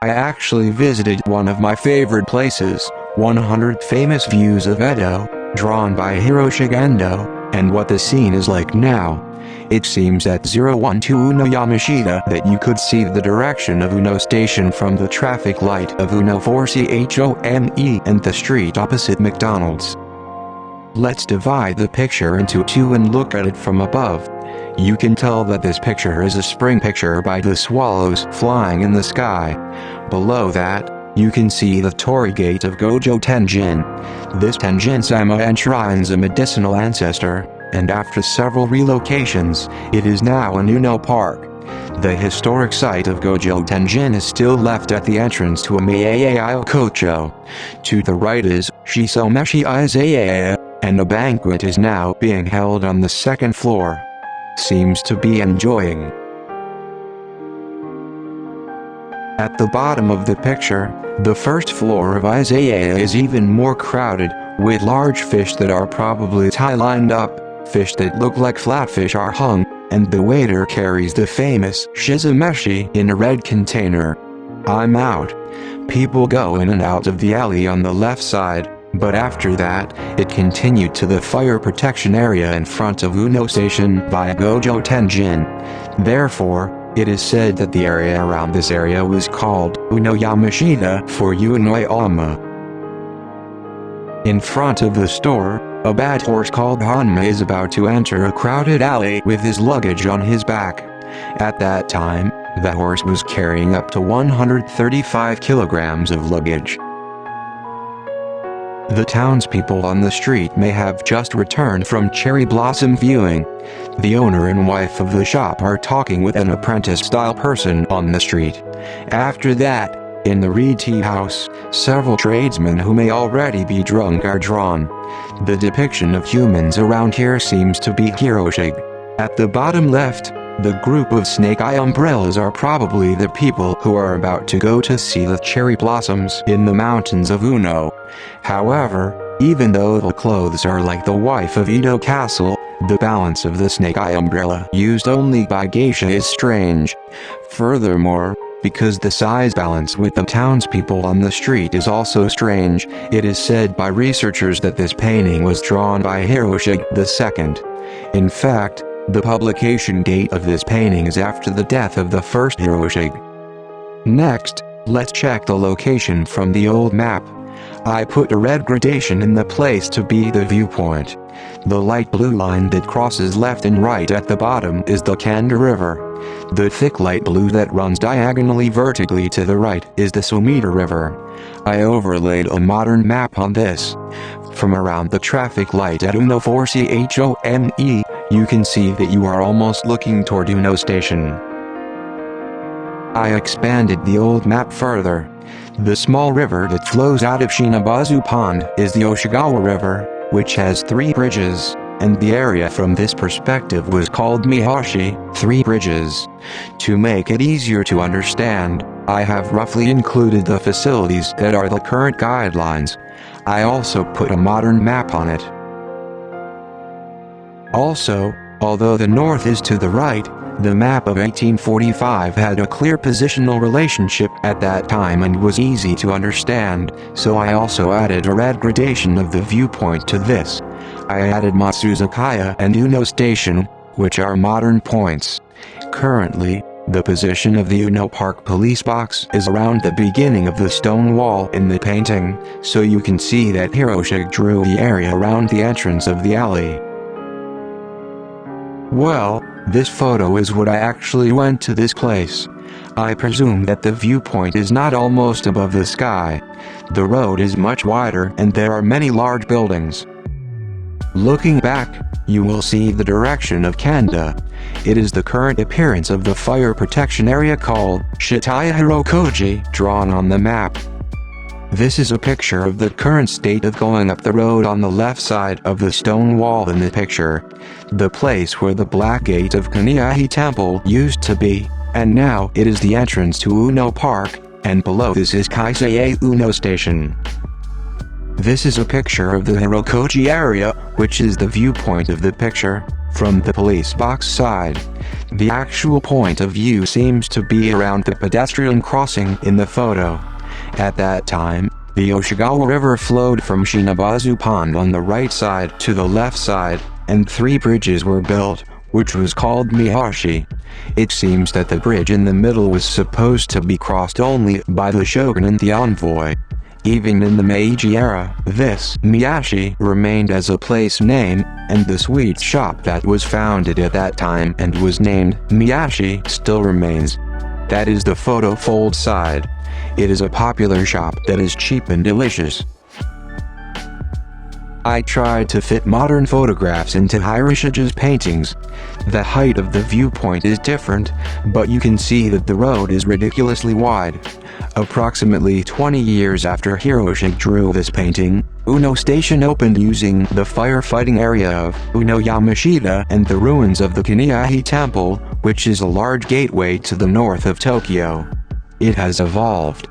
I actually visited one of my favorite places, 100 Famous Views of Edo, drawn by Hiroshige Ando, and what the scene is like now. It seems at 012 Ueno Yamashita that you could see the direction of Ueno Station from the traffic light of Ueno Chome and the street opposite McDonald's. Let's divide the picture into two and look at it from above. You can tell that this picture is a spring picture by the swallows flying in the sky. Below that, you can see the torii gate of Gojo Tenjin. This Tenjin-sama enshrines a medicinal ancestor, and after several relocations, it is now an Ueno Park. The historic site of Gojo Tenjin is still left at the entrance to Ameyayokocho. To the right is Shisomeshi Iseya, and a banquet is now being held on the second floor. Seems to be enjoying. At the bottom of the picture, the first floor of Iseya is even more crowded, with large fish that are probably tie-lined up, fish that look like flatfish are hung, and the waiter carries the famous Shisomeshi in a red container. I'm out. People go in and out of the alley on the left side, but after that, it continued to the fire protection area in front of Ueno Station via Gojo Tenjin. Therefore, it is said that the area around this area was called Ueno Yamashita for Ueno Yama. In front of the store, a bad horse called Hanma is about to enter a crowded alley with his luggage on his back. At that time, the horse was carrying up to 135 kilograms of luggage. The townspeople on the street may have just returned from cherry blossom viewing. The owner and wife of the shop are talking with an apprentice-style person on the street. After that, in the reed tea house, several tradesmen who may already be drunk are drawn. The depiction of humans around here seems to be Hiroshige. At the bottom left, the group of snake-eye umbrellas are probably the people who are about to go to see the cherry blossoms in the mountains of Ueno. However, even though the clothes are like the wife of Edo Castle, the balance of the snake-eye umbrella used only by geisha is strange. Furthermore, because the size balance with the townspeople on the street is also strange, it is said by researchers that this painting was drawn by Hiroshige II. In fact, the publication date of this painting is after the death of the first Hiroshige. Next, let's check the location from the old map. I put a red gradation in the place to be the viewpoint. The light blue line that crosses left and right at the bottom is the Kanda River. The thick light blue that runs diagonally vertically to the right is the Sumida River. I overlaid a modern map on this. From around the traffic light at Ueno Chome, you can see that you are almost looking toward Ueno Station. I expanded the old map further. The small river that flows out of Shinabazu Pond is the Oshigawa River, which has 3 bridges, and the area from this perspective was called Mihashi, 3 bridges. To make it easier to understand, I have roughly included the facilities that are the current guidelines. I also put a modern map on it. Also, although the north is to the right, the map of 1845 had a clear positional relationship at that time and was easy to understand, so I also added a red gradation of the viewpoint to this. I added Matsuzakaya and Ueno Station, which are modern points. Currently, the position of the Ueno Park police box is around the beginning of the stone wall in the painting, so you can see that Hiroshige drew the area around the entrance of the alley. Well, this photo is what I actually went to this place. I presume that the viewpoint is not almost above the sky. The road is much wider and there are many large buildings. Looking back, you will see the direction of Kanda. It is the current appearance of the fire protection area called Ameyayokocho drawn on the map. This is a picture of the current state of going up the road on the left side of the stone wall in the picture. The place where the Black Gate of Kaniahi Temple used to be, and now it is the entrance to Ueno Park, and below this is Kaisei Ueno Station. This is a picture of the Hirokochi area, which is the viewpoint of the picture. from the police box side. The actual point of view seems to be around the pedestrian crossing in the photo. At that time, the Oshigawa River flowed from Shinabazu Pond on the right side to the left side, and 3 bridges were built, which was called Miyashi. It seems that the bridge in the middle was supposed to be crossed only by the shogun and the envoy. Even in the Meiji era, this Miyashi remained as a place name, and the sweet shop that was founded at that time and was named Miyashi still remains. That is the photo fold side. It is a popular shop that is cheap and delicious. I tried to fit modern photographs into Hiroshige's paintings. The height of the viewpoint is different, but you can see that the road is ridiculously wide. Approximately 20 years after Hiroshige drew this painting, Ueno Station opened using the firefighting area of Ueno Yamashita and the ruins of the Kaniahi Temple, which is a large gateway to the north of Tokyo. It has evolved.